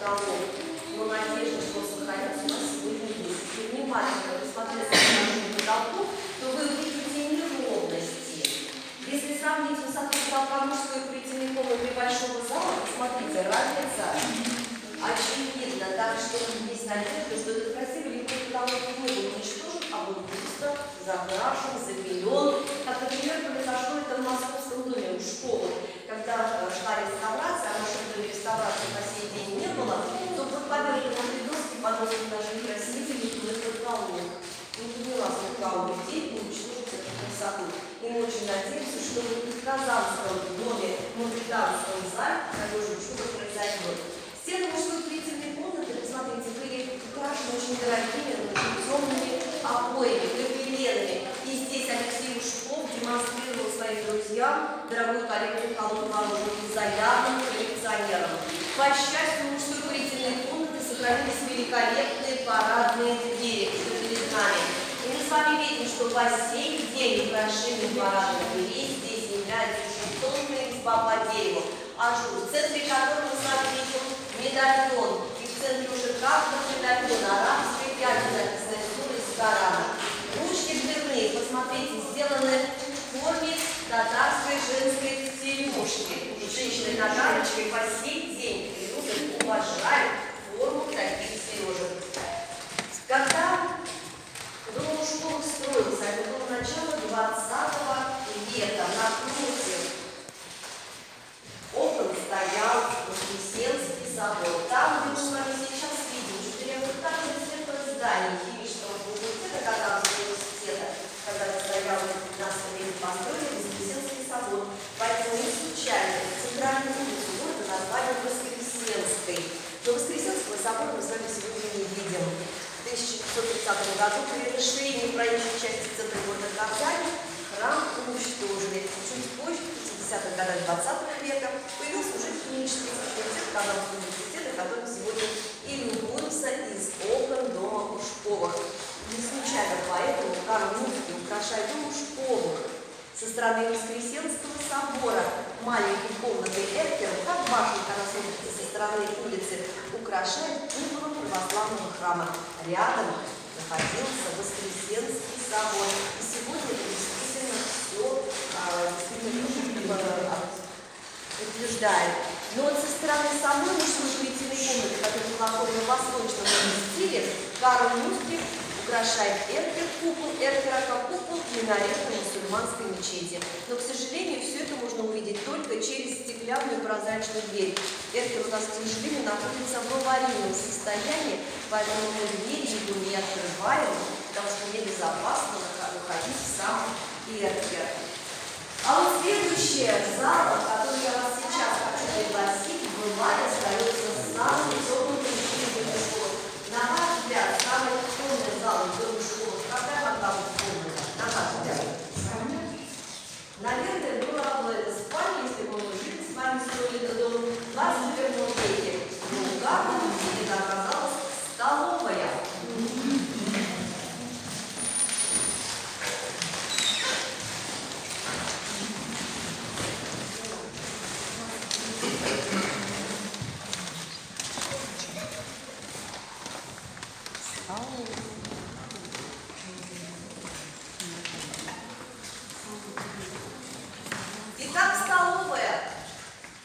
потолок, но надежда, что он сохранится, у нас сегодня есть. Если внимательно посмотреть на нашу потолку, то вы увидите неровности. Если сравнить высоту потолка мужской курительной комнаты и большого зала, посмотрите, разница очевидно. Так что есть надежда, что этот красивый легкий потолок не был уничтожен, а был просто закрашен, забелен. Как, например, произошло это в Московском доме у школы. Когда шла реставрация, а нашей доме реставрации по сей день не было, то под поверхностные доски подносят наших красителей и потолок. Не поняла, сколько людей не уничтожить эту красоту. И мы очень надеемся, что в Казанском доме, в Мавританском зале такое же чудо произойдет. Стены мужской курительной комнаты, посмотрите, были украшены очень дорогими, очень темными обоями, гобеленами. И здесь Алексей Ушков демонстрировал своим друзьям дорогую коллекцию холодного оружия заявленным коллекционером. По счастью, в мужской курительной комнаты сохранились великолепные парадные двери, что перед нами. И мы с вами видим, что по сей день украшением парадных дверей здесь является очень тонкая резьба по дереву, ажур, в центре которого мы с вами видим медальон, и в центре уже каждого медальона арабская пятна, написанная сура из Корана. Ручки дверные, посмотрите, сделаны в форме татарской женской сережки. Женщины-татарочки по сей день любят, уважают форму таких сережек. Когда дом Ушковых строился, это было начало 20 века, напротив окон стоял Воскресенский собор. Там, где мы с вами сейчас видим, четырехэтажное светлое здание химического факультета Казанского университета, когда стоял на современном построении Воскресенский собор. Поэтому не случайно центральную улицу города назвали Воскресенской. Но Воскресенского собора мы с вами сегодня не видим. В 1530 году при расширении проезжей части центра города Казани храм уничтожили. Чуть позже, в 50-х годах 20 века, появился уже химический факультет Казанского университета, которым сегодня и любуемся из окон дома Ушковых. Не случайно поэтому Карл Мюнхен украшает дом Ушковых со стороны Воскресенского собора маленькой комнатой Эркера, как башня Карасовки со стороны улицы, украшает куполом православного храма. Рядом находился Воскресенский собор. И сегодня это действительно все утверждает. Но вот со стороны самой мужской курительной комнаты, которая была оформлена в восточном стиле, Карл Мюнхен украшает купол Эркера как купол минаретной мусульманской мечети. Но, к сожалению, все это можно увидеть только через стеклянную прозрачную дверь. Эркер у нас, к сожалению, находится в аварийном состоянии, поэтому мы двери его не открываем, потому что небезопасно выходить в сам Эркер. А вот следующая зала, которую я вас сейчас хочу пригласить, была и остается самым теплым помещением школы. На ваш взгляд, самая темная зала в доме школы, какая могла быть комната? На ваш взгляд? Наверное, была бы это спальня, если бы мы жили с вами строили этот дом в 21 веке. Но в каждом виде это оказалась столовая. Итак, столовая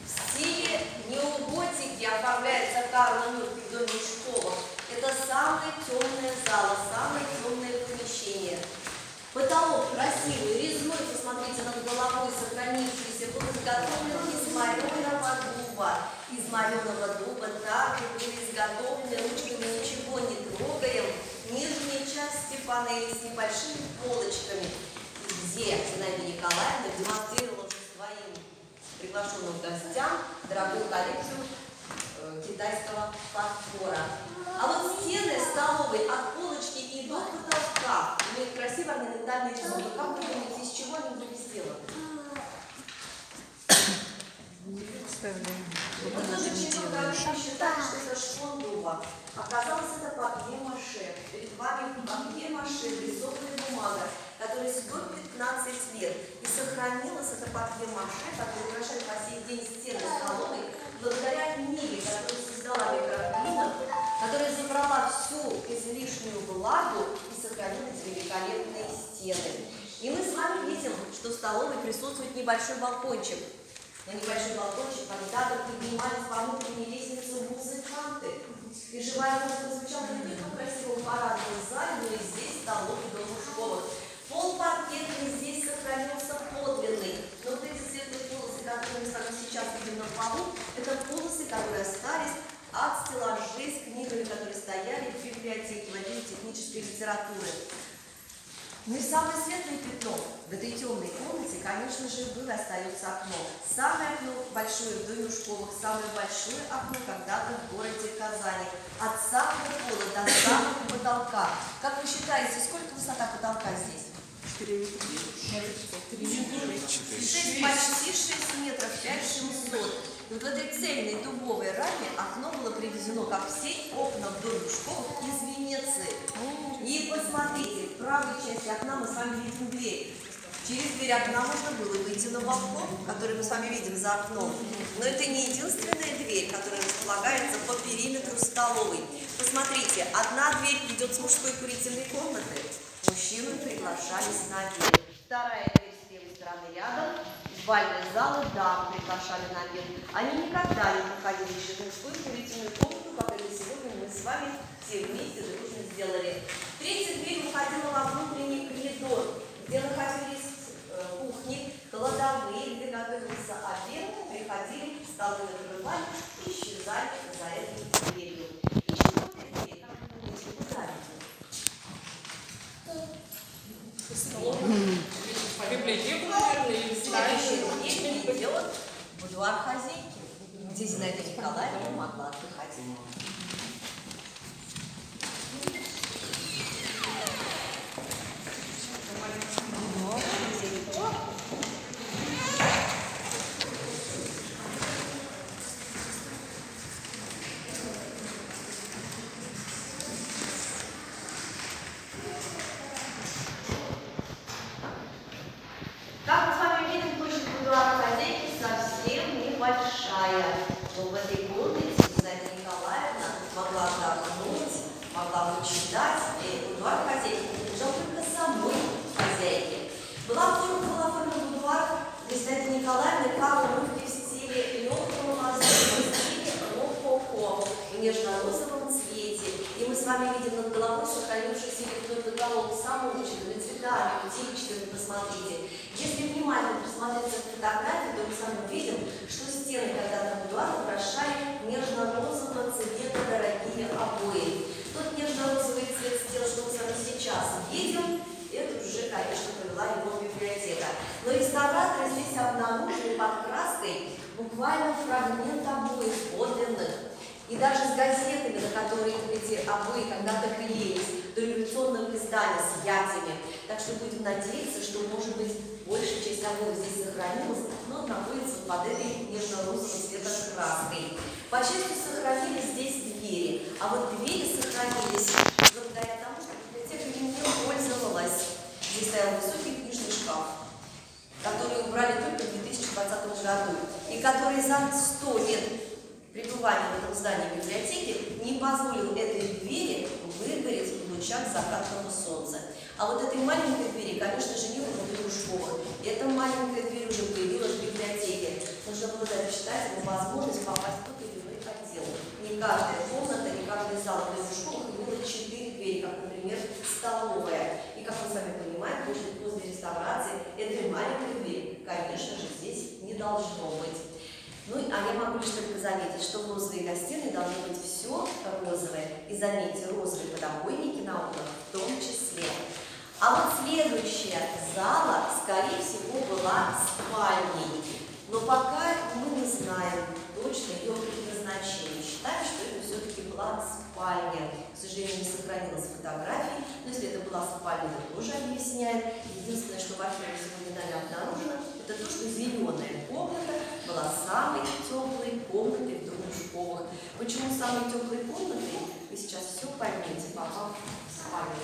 в стиле неоготики оформляется Карлом Мюнхеном в доме Ушковых. Это самая темная зала, самое темное помещение. Потолок красивый, резной, посмотрите, над головой сохранившийся, был изготовлен из мореного дуба. Из мореного дуба также были изготовлены ручками, ничего не трогаем, нижние части панели с небольшими полочками, где Зинаида Николаевна демонстрировала своим приглашенным гостям дорогую коллекцию китайского фарфора. А вот стены столовой от полочки и до потолка имеют красивые орнаментальные рисунки. Как вы думаете, из чего они были сделаны? Вот тоже человек считает, что это шпон дуба. Оказалось, это папье-маше. Перед вами папье-маше, рисованная бумага, которая стоит 15 лет. И сохранилось это папье-маше, которое украшает по сей день стены столовой, благодаря книге, которую создала микрофон. всю излишнюю влагу и сохранились великолепные стены. И мы с вами видим, что в столовой присутствует небольшой балкончик. На небольшой балкончик когда-то поднимались по внутренней лестнице музыканты. И живая музыка звучала не только в красивом парадном зале, но и здесь, в столовой, дома, в школах. Пол паркетный здесь сохранился подлинный. Но вот эти светлые полосы, которые мы с вами сейчас видим на полу, это полосы, которые остались от стеллажей с книгами, которые стояли в библиотеке, в отделе технической литературы. Ну и самое светлое пятно в этой темной комнате, конечно же, было и остается окно. Самое окно большое в доме в школах, самое большое окно когда-то в городе Казани. От самого пола до самого потолка. Как вы считаете, сколько высота потолка здесь? 4 метра. 6, почти 6 метров, 5700. И вот в этой цельной дубовой раме окно было привезено, как все окна в доме в школах, из Венеции. И посмотрите, в правой части окна мы с вами видим дверь. Через дверь окна можно было выйти на балкон, который мы с вами видим за окном. Но это не единственная дверь, которая располагается по периметру столовой. Посмотрите, одна дверь ведет с мужской курительной комнаты. Мужчины приглашались на обед. Вторая дверь с левой стороны рядом. Бальные залы, да, приглашали на обед. Они никогда не проходили через мужскую курительную комнату, как это сегодня мы с вами все вместе дружно сделали. Третья дверь уходила во внутренний коридор, где находились кухни, кладовые, где готовился обед, приходили, столы накрывали и исчезали за этой дверью. И четвертая дверь, как вы думаете, куда идет? По библиотеку, наверное, или Следующая дверь идет в будуар хозяйки, где Зинаида Николаевна могла отдыхать. Как мы с вами видим, площадь будуара хозяйки совсем небольшая. Но в этой комнате Зинаида Николаевна могла отдохнуть, могла почитать, и будуар хозяйки принадлежал только самой хозяйке. Была оформлена будуар для Зинаиды Николаевны коробки в стиле легкого воздуха, в стиле рококо, в нежно-розовом цвете. И мы с вами видим над головой сохранившийся лепной потолок с самоучками, цветами, птичками, посмотрите. Если внимательно присмотреться к фотографии, то мы с вами увидим, что стены когда-то будуара украшали нежно-розового цвета дорогие обои. Тот нежно-розовый цвет стен, что мы с вами сейчас видим, это уже, конечно, повела его библиотека. Но реставраторы здесь обнаружили под краской буквально фрагмент обоев подлинных. И даже с газетами, на которые эти обои когда-то клеились, до революционных изданий с ятями. Так что будем надеяться, что, может быть, большая часть обоев здесь сохранилась, но находится под этой нежно-розовой цветом краской. По счастью, сохранились здесь двери. А вот двери сохранились благодаря тому, что библиотека ими не пользовалась. Здесь стоял высокий книжный шкаф, который убрали только в 2020 году, и который за 100 лет пребывания в этом здании библиотеки не позволил этой двери выгореть в лучах закатного солнца. А вот этой маленькой двери, конечно же, не было в школах. Эта маленькая дверь уже появилась в библиотеке. Нужно было дать читателям возможность попасть в тот или иной отдел. Не каждая комната, не каждый зал в школах имела 4 двери, как, например, столовая. И, как мы с вами понимаем, после реставрации этой маленькой двери, конечно же, здесь не должно быть. Ну, а я могу лишь только заметить, что в розовой гостиной должно быть все розовое. И заметьте, розовые подоконники на окнах в том числе. А вот следующая зала, скорее всего, была спальней. Но пока мы не знаем точно ее предназначение. Считаем, что это все-таки была спальня. К сожалению, не сохранилась фотографии, но если это была спальня, это тоже объясняет. Единственное, что в архиве сегодня нами обнаружено, это то, что зеленая комната была самой теплой комнатой в доме в школах. Почему самой теплой комнатой? Вы сейчас все поймете, попав в спальню.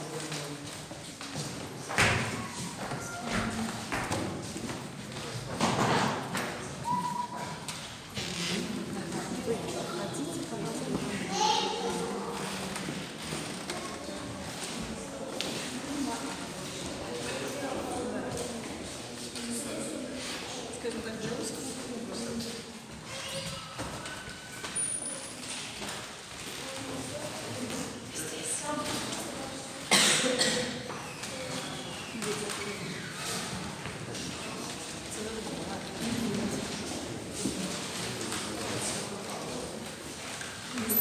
Итак,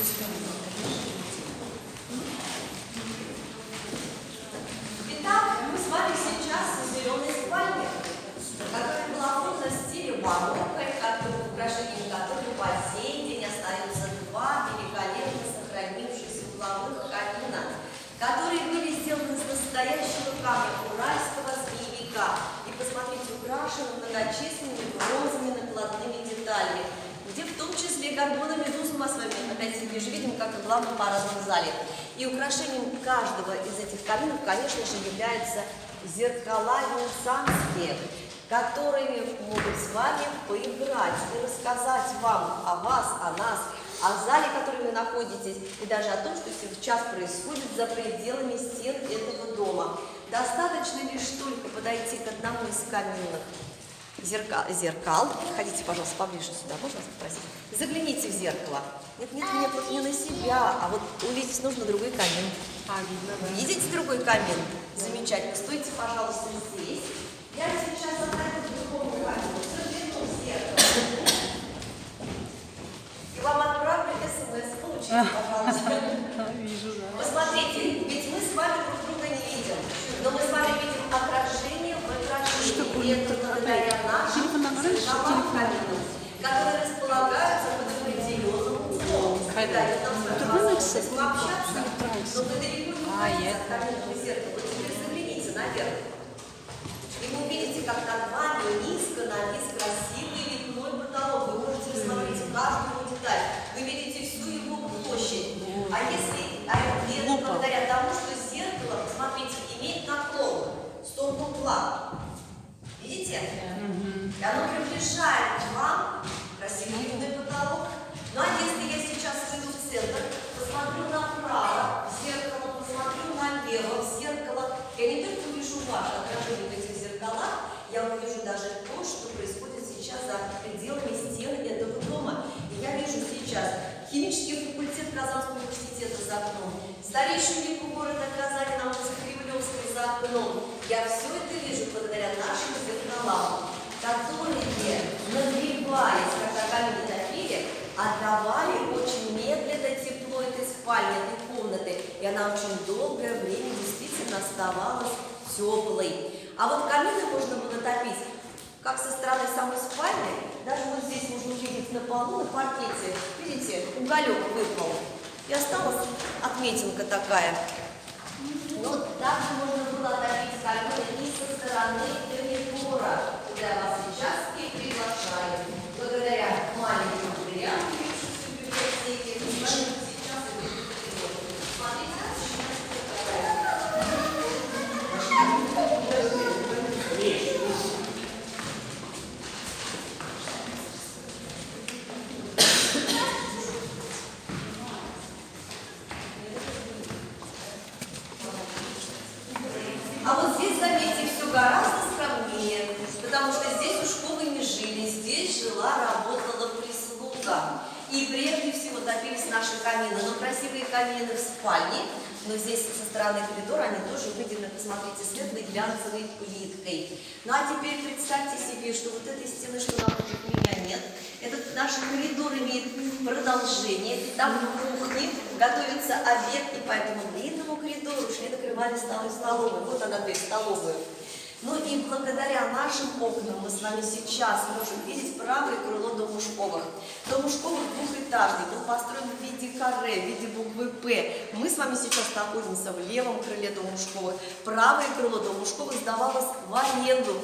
мы с вами сейчас в зеленой спальне, которая была оформлена в стиле барокко, украшением которой по сей день остаются два великолепно сохранившихся угловых камина, которые были сделаны из настоящего камня уральского змеевика. И посмотрите, украшены многочисленными бронзовыми накладными деталями, где в том числе горгона медузу мы с вами опять-таки же видим, как и в главном парадном зале. И украшением каждого из этих каминов, конечно же, являются зеркала венецианские, которые могут с вами поиграть и рассказать вам о вас, о нас, о зале, в котором вы находитесь, и даже о том, что сейчас происходит за пределами стен этого дома. Достаточно лишь только подойти к одному из каминных зеркал. Ходите, пожалуйста, поближе сюда, можно вас попросить? Загляните в зеркало. Нет, вот не на себя, а вот увидеть нужно другой камин. Видно, да. Видите другой камин? Замечательно. Стойте, пожалуйста, здесь. Я сейчас отойду к другому камину, загляну в зеркало. И вам отправлю СМС. Получите, пожалуйста. Вижу, да. Посмотрите, ведь мы с вами друг друга не видим, но мы с вами видим отражение в отражении. И это благодаря нашим зеркалам каминам, которые располагаются под определенным углом. Дает нам возможность общаться, но вы далеко не уходите от каминного зеркала. Вот теперь загляните наверх. И вы увидите, как над вами низко навис красивый лепной потолок. Вы можете рассмотреть каждую деталь. Вы видите всю его площадь. А это благодаря тому, что зеркало, посмотрите, имеет наклон в сторону угла. Видите? И оно приближает к вам красивый лепной потолок. Ну а если я сейчас выйду в центр, посмотрю направо, в зеркало, посмотрю налево, в зеркало, я не только увижу ваше отражение в этих зеркалах, я увижу даже то, что происходит сейчас за пределами стен этого дома. И я вижу сейчас химический факультет Казанского университета за окном, старейшую реку города Казани на улице Кремлевской за окном. Я все это вижу благодаря нашим зеркалам, которые, нагреваясь, когда камни топили, отдавали очень медленно тепло этой спальни, этой комнаты. И она очень долгое время действительно оставалась теплой. А вот камины можно было топить как со стороны самой спальни. Даже вот здесь можно увидеть на полу, на паркете. Видите, уголек выпал. И осталась отметинка такая. Но также можно было топить камины и со стороны коридора, куда я вас сейчас и приглашаю. Благодаря маленьким дверям, в библиотеке, мы сейчас идем в коридор. Смотрите, а вот здесь, заметьте, все гораздо скромнее, потому что здесь у школы не жили, здесь жила, работала прислуга. И прежде всего топились наши камины, но красивые камины в спальне, но здесь со стороны коридора они тоже выделены, посмотрите, светлой глянцевой плиткой. Ну а теперь представьте себе, что вот этой стены, что напротив меня, нет. Этот наш коридор имеет продолжение, и там в кухне готовится обед, и по этому длинному коридору шли накрывали столы в столовую. Вот она, дверь в столовую. Ну и благодаря нашим окнам мы с вами сейчас можем видеть правое крыло дома Ушковых. Дом Ушковых двухэтажный, был построен в виде каре, в виде буквы «П». Мы с вами сейчас находимся в левом крыле дома Ушковых. Правое крыло дома Ушковых сдавалось в аренду.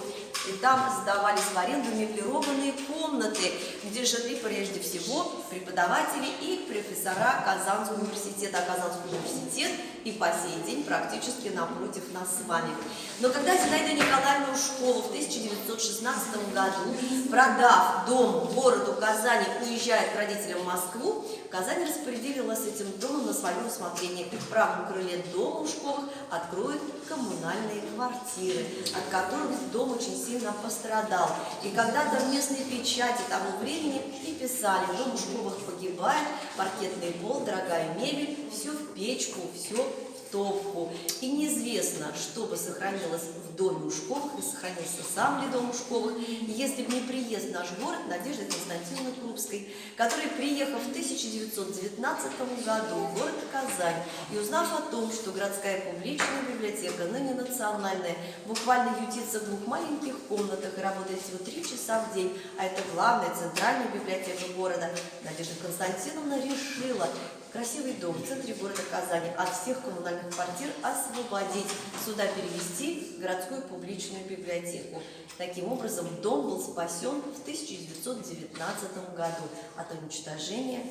И там сдавались в аренду меблированные комнаты, где жили прежде всего преподаватели и профессора Казанского университета. А Казанский университет и по сей день практически напротив нас с вами. Но когда Зинаида Николаевна Ушкова в 1916 году, продав дом городу Казани, уезжает к родителям в Москву, Казань распорядилась этим домом на свое усмотрение. И в правом крыле дома Ушковых откроют коммунальные квартиры, от которых дом очень сильно пострадал. И когда-то местные печати того времени и писали: дом Ушковых погибает, паркетный пол, дорогая мебель, все в печку, все в топку. И неизвестно, что бы сохранилось в доме Ушковых, и сохранился сам ли дом Ушковых, если бы не приезд в наш город Надежды Константиновны Крупской, которая, приехав в 1919 году в город Казань и узнав о том, что городская публичная библиотека, ныне национальная, буквально ютится в двух маленьких комнатах и работает всего 3 часа в день, а это главная центральная библиотека города, Надежда Константиновна решила красивый дом в центре города Казани от всех коммунальных квартир освободить, сюда перевести городскую публичную библиотеку. Таким образом, дом был спасен в 1919 году от уничтожения.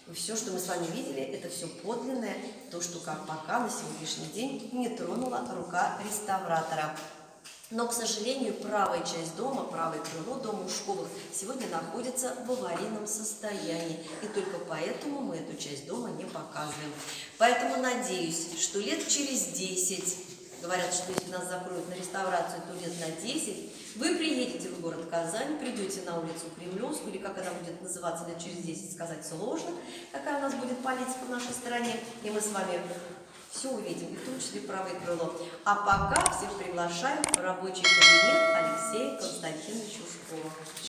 И все, что мы с вами видели, это все подлинное, то, что как пока на сегодняшний день не тронула рука реставратора. Но, к сожалению, правая часть дома, правое крыло дома Ушковых сегодня находится в аварийном состоянии. И только поэтому мы эту часть дома не показываем. Поэтому надеюсь, что лет через 10, говорят, что если нас закроют на реставрацию, то лет на 10, вы приедете в город Казань, придете на улицу Кремлевскую, или как она будет называться лет через 10, сказать сложно, какая у нас будет политика в нашей стране, и мы с вами все увидим, и в том числе правое крыло. А пока всех приглашаем в рабочий кабинет Алексея Константиновича Ушкова.